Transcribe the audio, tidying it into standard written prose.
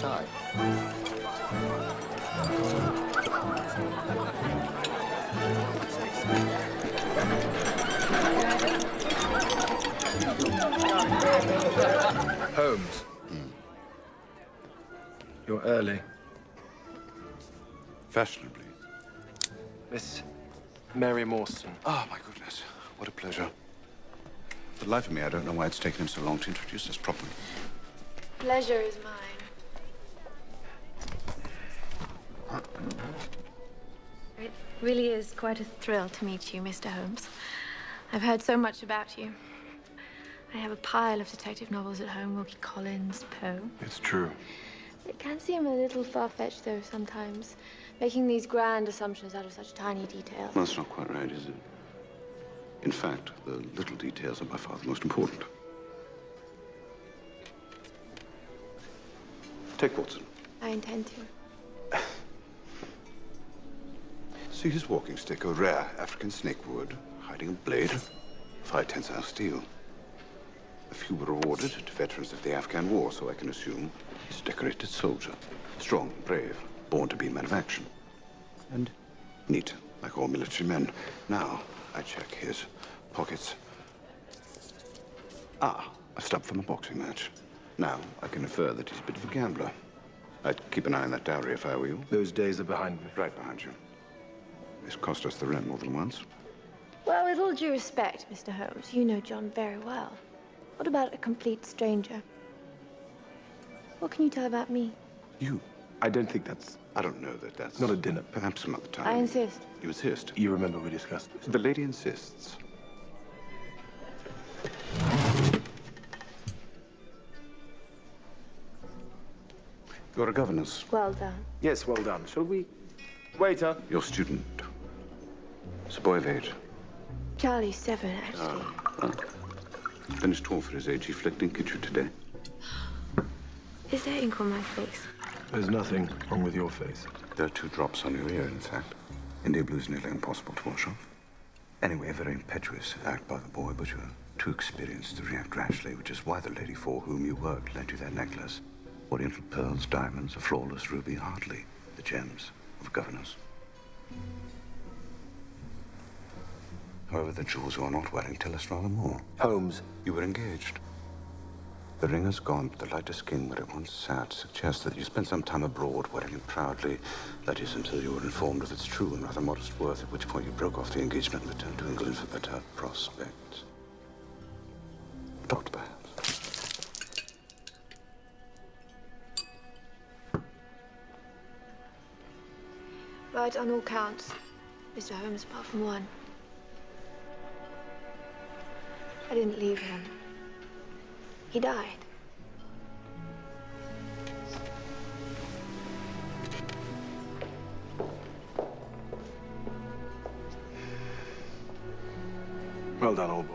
tie. Holmes. You're early. Fashionably. Miss Mary Morstan. Ah, my goodness. What a pleasure. For the life of me, I don't know why it's taken him so long to introduce us properly. Pleasure is mine. It really is quite a thrill to meet you, Mr. Holmes. I've heard so much about you. I have a pile of detective novels at home, Wilkie Collins, Poe. It's true. It can seem a little far-fetched, though, sometimes, making these grand assumptions out of such tiny details. Well, that's not quite right, is it? In fact, the little details are by far the most important. Take Watson. I intend to. See his walking stick, a rare African snake wood, hiding a blade, 5 tensile steel. A few were awarded to veterans of the Afghan War, so I can assume he's a decorated soldier. Strong, brave, born to be a man of action. And neat, like all military men. Now, I check his pockets. Ah, a stub from a boxing match. Now, I can infer that he's a bit of a gambler. I'd keep an eye on that dowry if I were you. Those days are behind me. Right behind you. It's cost us the rent more than once. Well, with all due respect, Mr. Holmes, you know John very well. What about a complete stranger? What can you tell about me? You? I don't think that's... I don't know that that's... Not a dinner. Perhaps some other time. I insist. You insist? You remember we discussed this? The lady insists. You're a governess. Well done. Yes, well done. Shall we... Waiter. Your student. It's a boy of 8. Charlie's 7, actually. Finished tall for his age. He flicked ink at you today. Is there ink on my face? There's nothing wrong with your face. There are 2 drops on your ear, in fact. India blue's nearly impossible to wash off. Anyway, a very impetuous act by the boy, but you're too experienced to react rashly, which is why the lady for whom you worked lent you that necklace. Oriental pearls, diamonds, a flawless ruby, hardly the gems of a governess. However, the jewels you are not wearing tell us rather more. Holmes. You were engaged. The ring is gone, but the lighter skin where it once sat suggests that you spent some time abroad wearing it proudly. That is, until you were informed of its true and rather modest worth, at which point you broke off the engagement and returned to England for better prospects. Doctor, perhaps. Right on all counts, Mr. Holmes, apart from one. I didn't leave him. He died. Well done, old boy.